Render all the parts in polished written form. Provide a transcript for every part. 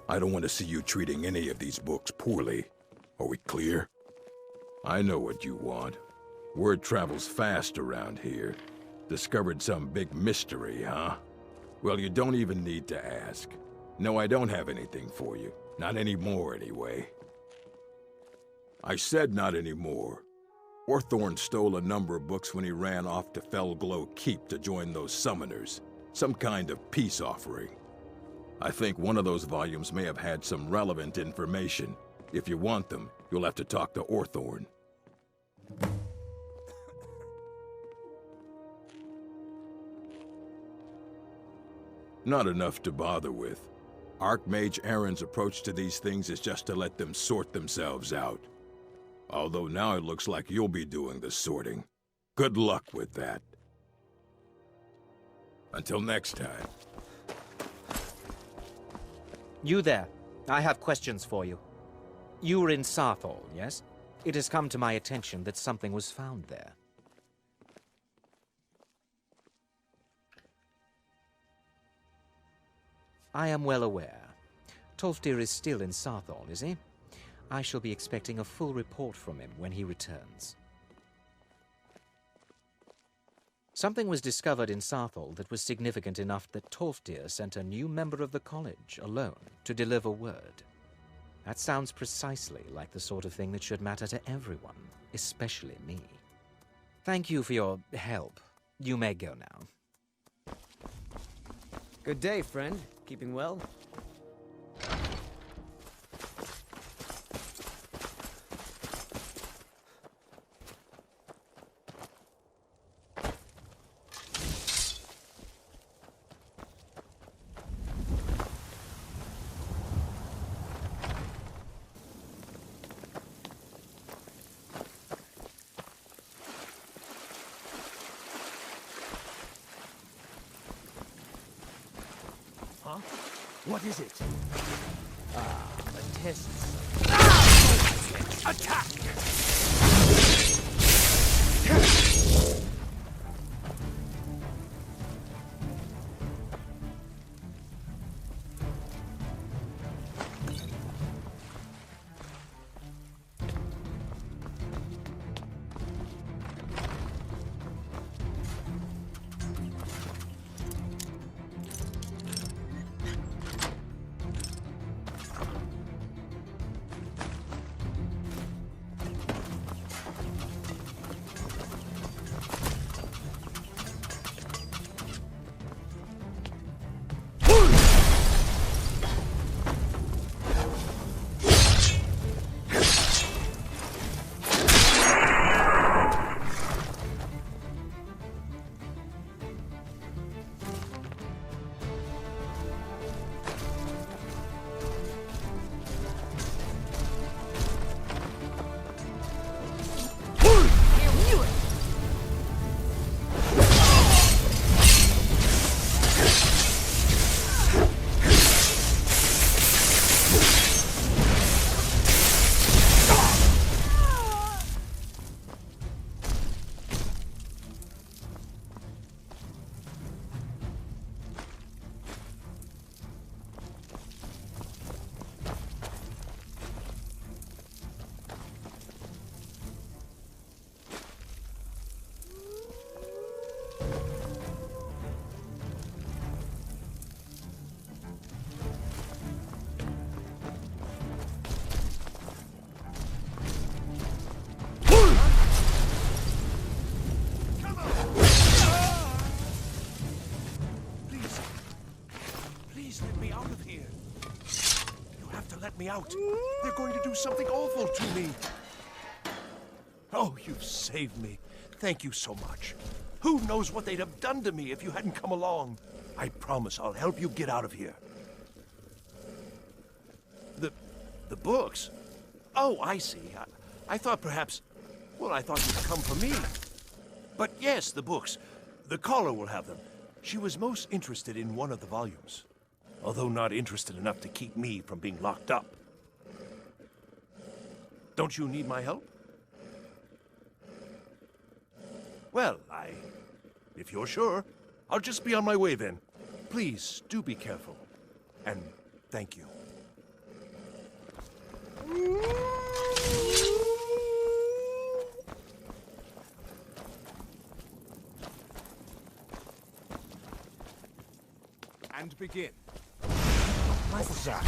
I don't want to see you treating any of these books poorly. Are we clear? I know what you want. Word travels fast around here. Discovered some big mystery, huh? Well, you don't even need to ask. No, I don't have anything for you. Not anymore, anyway. I said not anymore. Orthorn stole a number of books when he ran off to Felglow Keep to join those summoners. Some kind of peace offering. I think one of those volumes may have had some relevant information. If you want them, you'll have to talk to Orthorn. Not enough to bother with. Archmage Aaron's approach to these things is just to let them sort themselves out. Although now it looks like you'll be doing the sorting. Good luck with that. Until next time. You there. I have questions for you. You were in Sarthal, yes? It has come to my attention that something was found there. I am well aware. Tolfdir is still in Sarthal, is he? I shall be expecting a full report from him when he returns. Something was discovered in Sarthal that was significant enough that Tolfdir sent a new member of the college alone to deliver word. That sounds precisely like the sort of thing that should matter to everyone, especially me. Thank you for your help. You may go now. Good day, friend. Keeping well? What is it? A test. Attack! Me out. They're going to do something awful to me. Oh, you've saved me. Thank you so much. Who knows what they'd have done to me if you hadn't come along? I promise I'll help you get out of here. The books? Oh, I see. I thought perhaps... Well, I thought you'd come for me. But yes, the books. The caller will have them. She was most interested in one of the volumes. Although not interested enough to keep me from being locked up. Don't you need my help? Well, if you're sure, I'll just be on my way then. Please, do be careful. And thank you. And begin. What was that?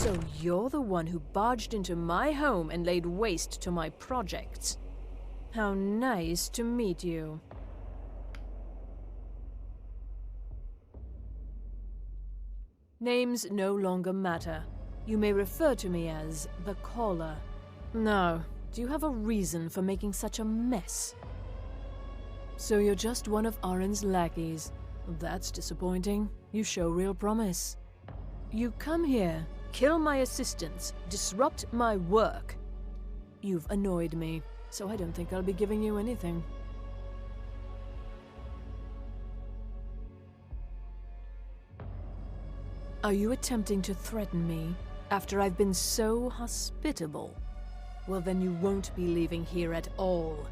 So you're the one who barged into my home and laid waste to my projects. How nice to meet you. Names no longer matter. You may refer to me as the Caller. Now, do you have a reason for making such a mess? So you're just one of Arin's lackeys. That's disappointing. You show real promise. You come here, kill my assistants, disrupt my work. You've annoyed me, so I don't think I'll be giving you anything. Are you attempting to threaten me after I've been so hospitable? Well, then you won't be leaving here at all.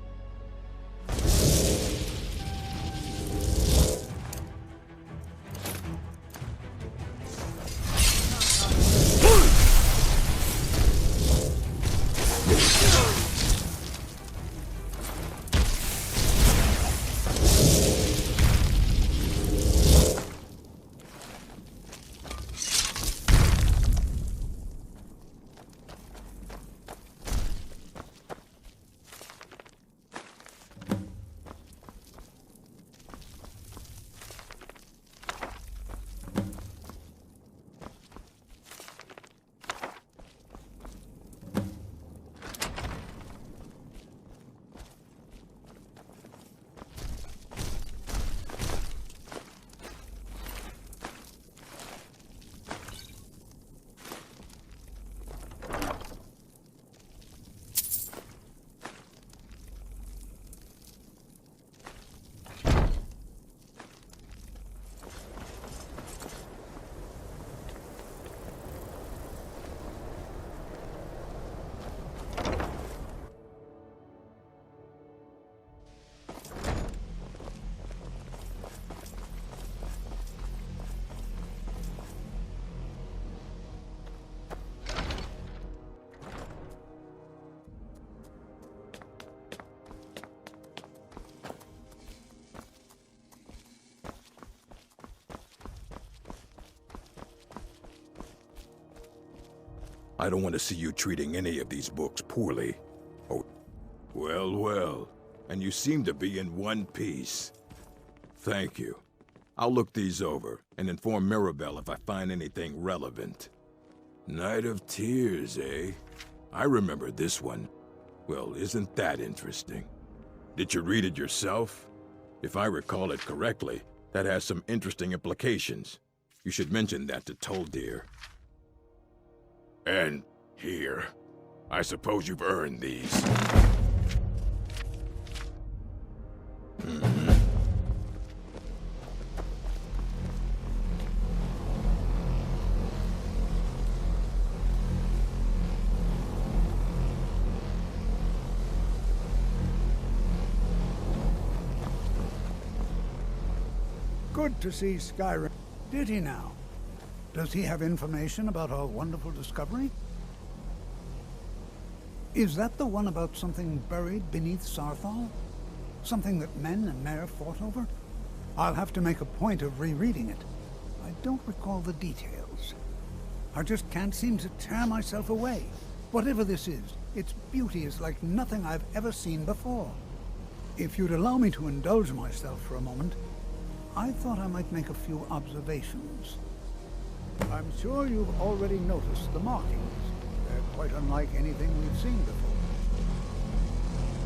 I don't want to see you treating any of these books poorly. Oh, well, well. And you seem to be in one piece. Thank you. I'll look these over and inform Mirabelle if I find anything relevant. Night of Tears, eh? I remember this one. Well, isn't that interesting? Did you read it yourself? If I recall it correctly, that has some interesting implications. You should mention that to Toldir. And here. I suppose you've earned these. Good to see Skyrim. Did he now? Does he have information about our wonderful discovery? Is that the one about something buried beneath Sarthal? Something that men and Mare fought over? I'll have to make a point of rereading it. I don't recall the details. I just can't seem to tear myself away. Whatever this is, its beauty is like nothing I've ever seen before. If you'd allow me to indulge myself for a moment, I thought I might make a few observations. I'm sure you've already noticed the markings. They're quite unlike anything we've seen before.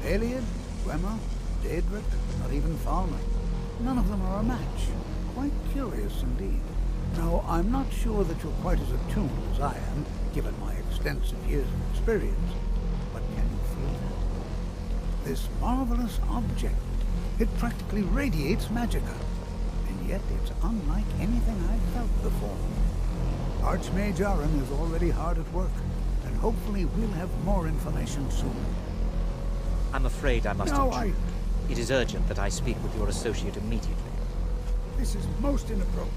Aliad, Dwemer, Daedric, not even Falmer. None of them are a match. Quite curious indeed. Now, I'm not sure that you're quite as attuned as I am, given my extensive years of experience, but can you feel that? This marvelous object, it practically radiates magicka, and yet it's unlike anything I've felt before. Archmage Aaron is already hard at work, and hopefully we'll have more information soon. I'm afraid I must No, intrude. It is urgent that I speak with your associate immediately. This is most inappropriate.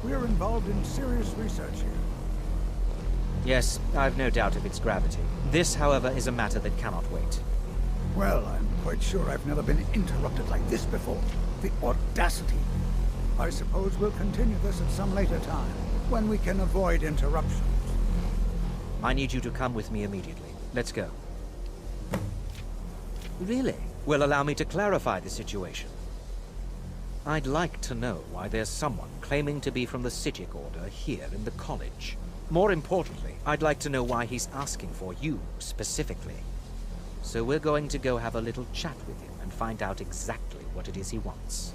We're involved in serious research here. Yes, I've no doubt of its gravity. This, however, is a matter that cannot wait. Well, I'm quite sure I've never been interrupted like this before. The audacity. I suppose we'll continue this at some later time, when we can avoid interruptions. I need you to come with me immediately. Let's go. Really? Well, allow me to clarify the situation. I'd like to know why there's someone claiming to be from the Psijic Order here in the college. More importantly, I'd like to know why he's asking for you, specifically. So we're going to go have a little chat with him and find out exactly what it is he wants.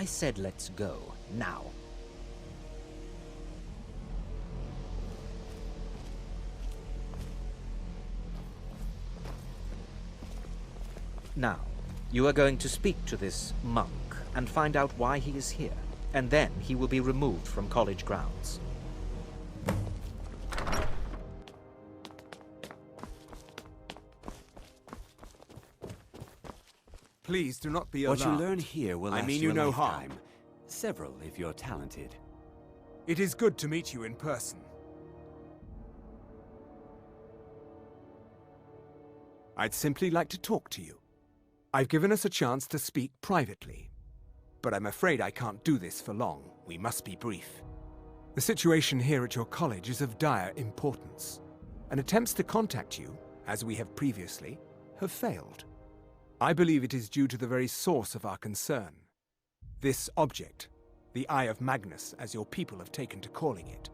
I said let's go, now. Now, you are going to speak to this monk and find out why he is here, and then he will be removed from college grounds. Please do not be What alarmed. you learn here will last mean you you a no lifetime. harm. Several if you're talented. It is good to meet you in person. I'd simply like to talk to you. I've given us a chance to speak privately, but I'm afraid I can't do this for long. We must be brief. The situation here at your college is of dire importance, and attempts to contact you, as we have previously, have failed. I believe it is due to the very source of our concern. This object, the Eye of Magnus, as your people have taken to calling it.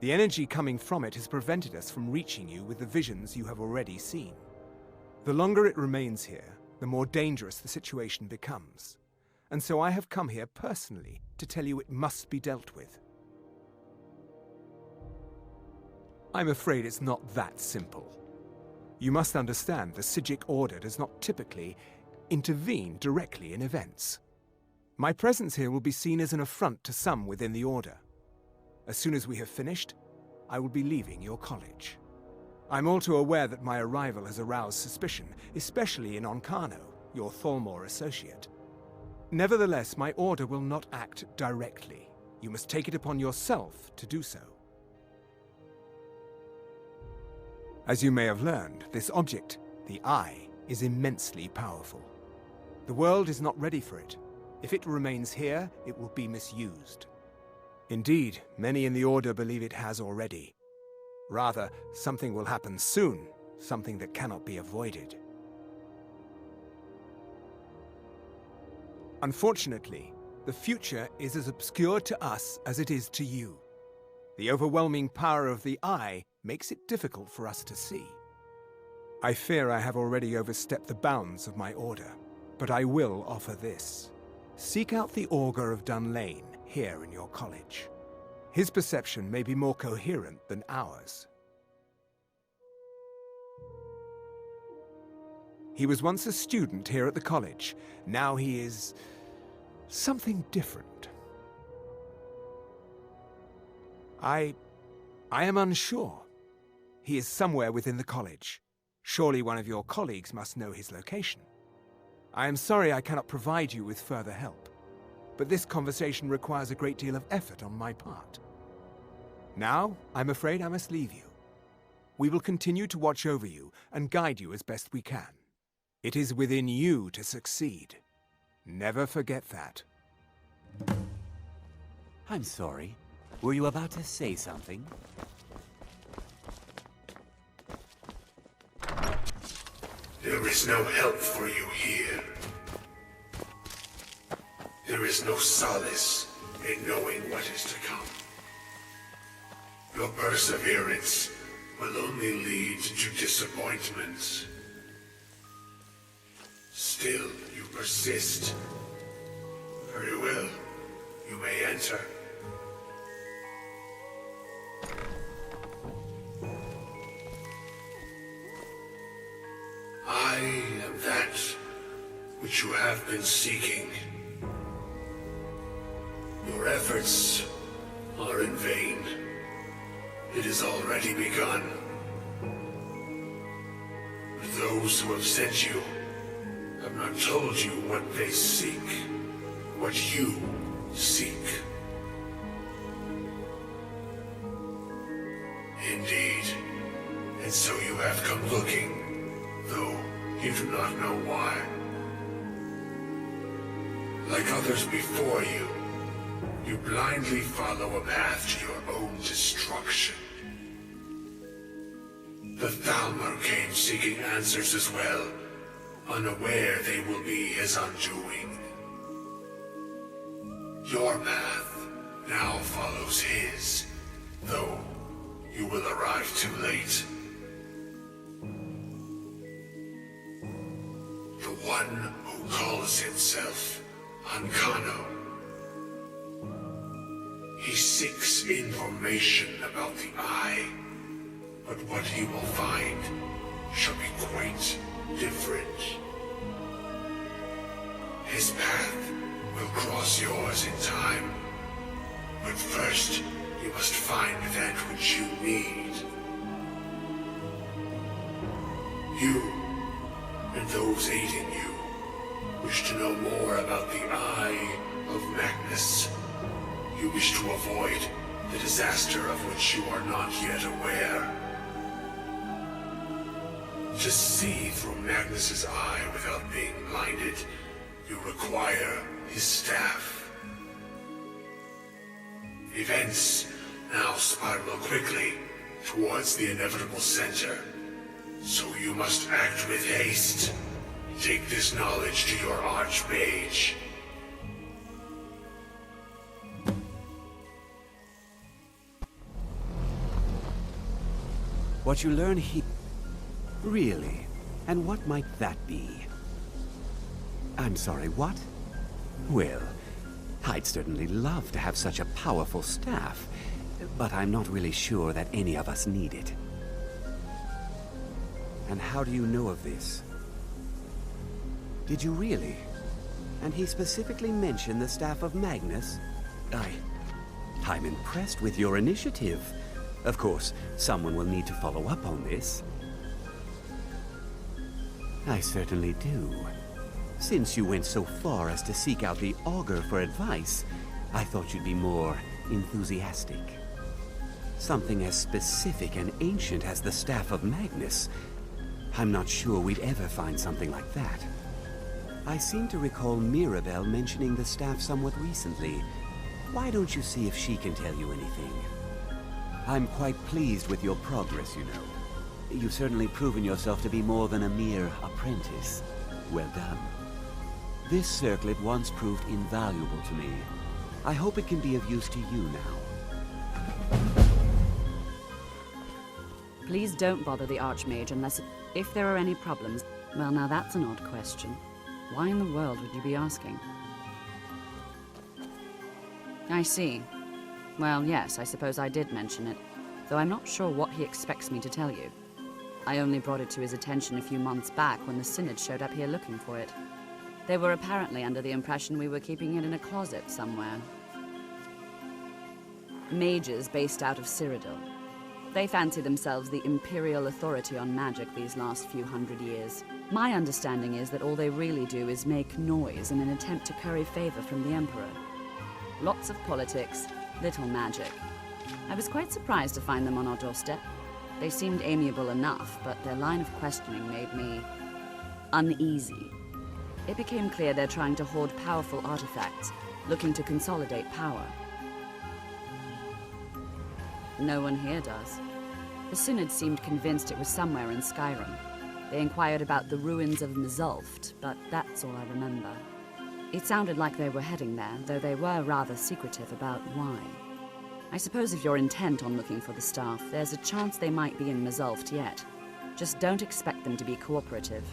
The energy coming from it has prevented us from reaching you with the visions you have already seen. The longer it remains here, the more dangerous the situation becomes. And so I have come here personally to tell you it must be dealt with. I'm afraid it's not that simple. You must understand the Psijic Order does not typically intervene directly in events. My presence here will be seen as an affront to some within the Order. As soon as we have finished, I will be leaving your college. I'm all too aware that my arrival has aroused suspicion, especially in Onkano, your Thalmor associate. Nevertheless, my order will not act directly. You must take it upon yourself to do so. As you may have learned, this object, the Eye, is immensely powerful. The world is not ready for it. If it remains here, it will be misused. Indeed, many in the Order believe it has already. Rather, something will happen soon, something that cannot be avoided. Unfortunately, the future is as obscure to us as it is to you. The overwhelming power of the Eye makes it difficult for us to see. I fear I have already overstepped the bounds of my order, but I will offer this. Seek out the Augur of Dunlane here in your college. His perception may be more coherent than ours. He was once a student here at the college. Now he is something different. I am unsure. He is somewhere within the college. Surely one of your colleagues must know his location. I am sorry I cannot provide you with further help, but this conversation requires a great deal of effort on my part. Now, I'm afraid I must leave you. We will continue to watch over you and guide you as best we can. It is within you to succeed. Never forget that. I'm sorry. Were you about to say something? There is no help for you here. There is no solace in knowing what is to come. Your perseverance will only lead to disappointment. Still, you persist. Very well. You may enter. I am that which you have been seeking. Your efforts are in vain. It has already begun. Those who have sent you have not told you what they seek, what you seek. Indeed. And so you have come looking, though you do not know why. Like others before you, you blindly follow a path to your own destruction. The Thalmor came seeking answers as well, unaware they will be his undoing. Your path now follows his, though you will arrive too late. The one who calls himself Onkano seeks information about the Eye, but what he will find shall be quite different. His path will cross yours in time, but first you must find that which you need. You, and those aiding you, wish to know more about the Eye of Magnus. You wish to avoid the disaster of which you are not yet aware. To see through Magnus's eye without being blinded, you require his staff. Events now spiral quickly towards the inevitable center, so you must act with haste. Take this knowledge to your Archmage. What you learn here... Really? And what might that be? I'm sorry, what? Well, I'd certainly love to have such a powerful staff, but I'm not really sure that any of us need it. And how do you know of this? Did you really? And he specifically mentioned the staff of Magnus? I'm impressed with your initiative. Of course, someone will need to follow up on this. I certainly do. Since you went so far as to seek out the Augur for advice, I thought you'd be more enthusiastic. Something as specific and ancient as the Staff of Magnus. I'm not sure we'd ever find something like that. I seem to recall Mirabelle mentioning the staff somewhat recently. Why don't you see if she can tell you anything? I'm quite pleased with your progress, you know. You've certainly proven yourself to be more than a mere apprentice. Well done. This circlet once proved invaluable to me. I hope it can be of use to you now. Please don't bother the Archmage unless... If there are any problems... Well, now that's an odd question. Why in the world would you be asking? I see. Well, yes, I suppose I did mention it, though I'm not sure what he expects me to tell you. I only brought it to his attention a few months back when the Synod showed up here looking for it. They were apparently under the impression we were keeping it in a closet somewhere. Mages based out of Cyrodiil. They fancy themselves the imperial authority on magic these last few hundred years. My understanding is that all they really do is make noise in an attempt to curry favor from the Emperor. Lots of politics, little magic. I was quite surprised to find them on our doorstep. They seemed amiable enough, but their line of questioning made me uneasy. It became clear they're trying to hoard powerful artifacts, looking to consolidate power. No one here does. The Synod seemed convinced it was somewhere in Skyrim. They inquired about the ruins of Mzulft, but that's all I remember. It sounded like they were heading there, though they were rather secretive about why. I suppose if you're intent on looking for the staff, there's a chance they might be in Mzulft yet. Just don't expect them to be cooperative.